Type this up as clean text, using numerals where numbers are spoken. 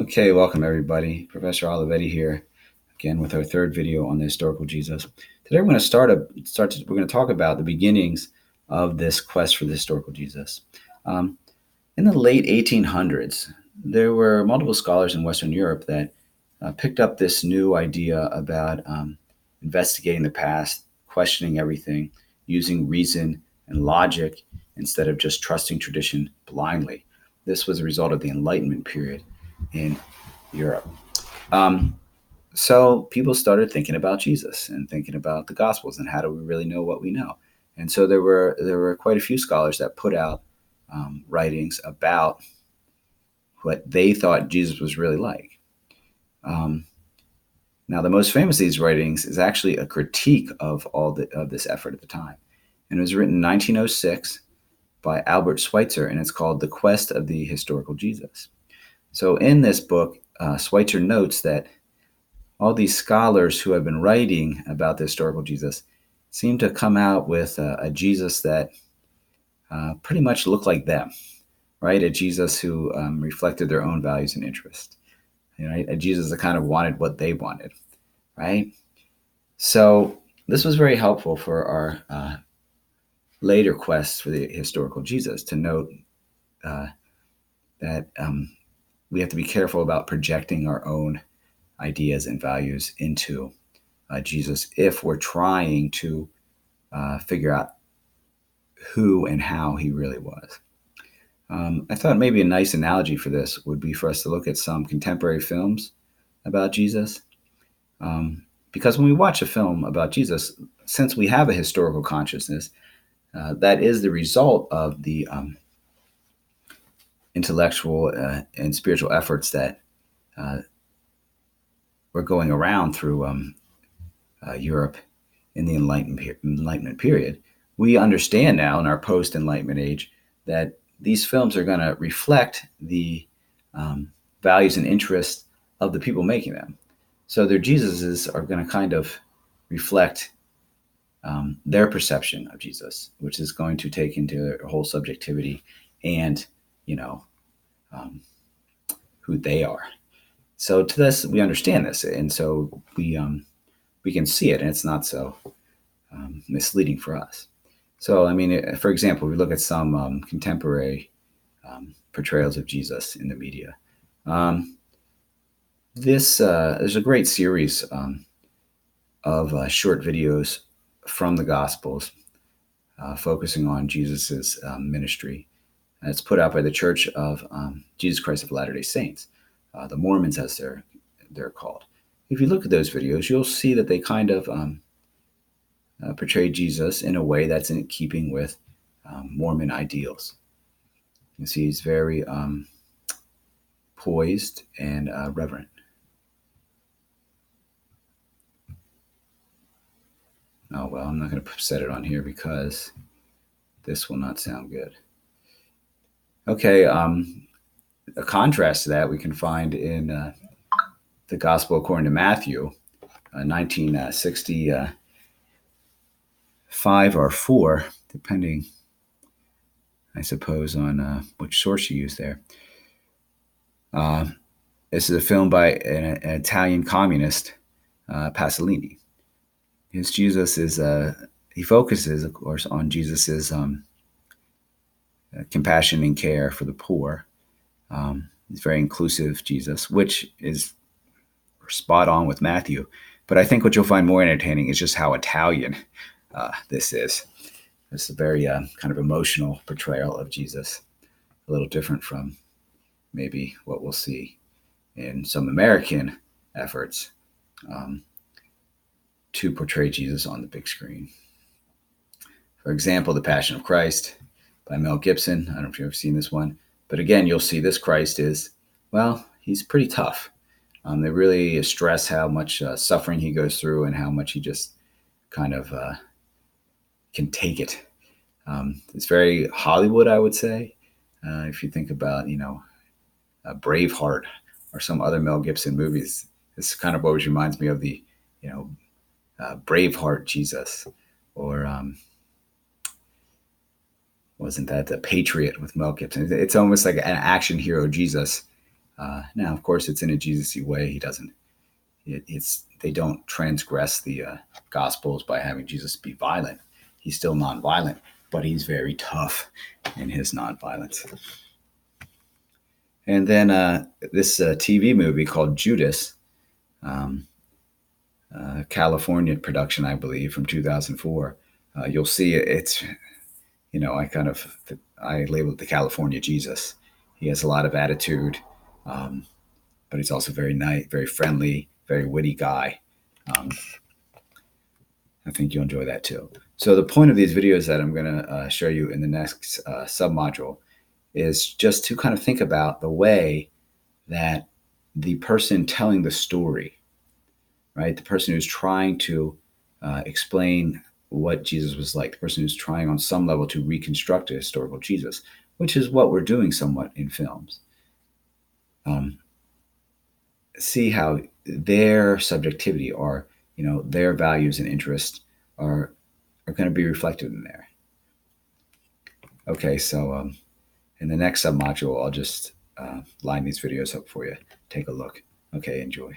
Okay, welcome everybody. Professor Olivetti here, again with our third video on the historical Jesus. Today we're going we're going to talk about the beginnings of this quest for the historical Jesus. Um, in the late 1800s, there were multiple scholars in Western Europe that picked up this new idea about investigating the past, questioning everything, using reason and logic instead of just trusting tradition blindly. This was a result of the Enlightenment period in Europe. Um, so people started thinking about Jesus and thinking about the Gospels and how do we really know what we know. And so there were quite a few scholars that put out writings about what they thought Jesus was really like. Um, Now, the most famous of these writings is actually a critique of of this effort at the time, and it was written in 1906 by Albert Schweitzer, and it's called "The Quest of the Historical Jesus." So, in this book, Schweitzer notes that all these scholars who have been writing about the historical Jesus seem to come out with a Jesus that pretty much looked like them, right? A Jesus who reflected their own values and interests, right? A Jesus that kind of wanted what they wanted, right? So this was very helpful for our later quests for the historical Jesus to note that we have to be careful about projecting our own ideas and values into Jesus if we're trying to figure out who and how he really was. I thought maybe a nice analogy for this would be for us to look at some contemporary films about Jesus. Because when we watch a film about Jesus, since we have a historical consciousness, that is the result of the intellectual and spiritual efforts that were going around through Europe in the Enlightenment period. We understand now in our post-Enlightenment age that these films are going to reflect the values and interests of the people making them. So their Jesuses are going to kind of reflect their perception of Jesus, which is going to take into their whole subjectivity and, you know, who they are. So to this, we understand this, and so we can see it, and it's not so misleading for us. So, I mean, for example, we look at some contemporary portrayals of Jesus in the media. There's a great series of short videos from the Gospels focusing on Jesus's ministry. And it's put out by the Church of Jesus Christ of Latter-day Saints, the Mormons as they're called. If you look at those videos, you'll see that they kind of portray Jesus in a way that's in keeping with Mormon ideals. You see he's very poised and reverent. Oh, well, I'm not going to set it on here because this will not sound good. Okay, a contrast to that we can find in the Gospel according to Matthew, 1965 or 4, depending, I suppose, on which source you use there. This is a film by an Italian communist, Pasolini. His Jesus is, he focuses, of course, on Jesus's compassion and care for the poor. It's very inclusive Jesus, which is spot on with Matthew. But I think what you'll find more entertaining is just how Italian this is. It's a very kind of emotional portrayal of Jesus, a little different from maybe what we'll see in some American efforts to portray Jesus on the big screen. For example, The Passion of Christ by Mel Gibson. I don't know if you've ever seen this one. But again, you'll see this Christ is, well, he's pretty tough. They really stress how much suffering he goes through and how much he just kind of can take it. It's very Hollywood, I would say. If you think about, Braveheart or some other Mel Gibson movies, this kind of always reminds me of the, Braveheart Jesus, or wasn't that The Patriot with Mel Gibson? It's almost like an action hero Jesus Now, of course, it's in a Jesus-y way. He doesn't. They don't transgress the Gospels by having Jesus be violent. He's still nonviolent, but he's very tough in his nonviolence. And then this TV movie called Judas, California production, I believe, from 2004. You'll see it's, I labeled it the California Jesus. He has a lot of attitude, but he's also very nice, very friendly, very witty guy. I think you'll enjoy that too. So the point of these videos that I'm going to show you in the next submodule is just to kind of think about the way that the person telling the story, right, the person who's trying to explain what Jesus was like, the person who's trying on some level to reconstruct a historical Jesus, which is what we're doing somewhat in films. See how their subjectivity or their values and interests are going to be reflected in there. Okay, so in the next submodule, I'll just line these videos up for you. Take a look. Okay, enjoy.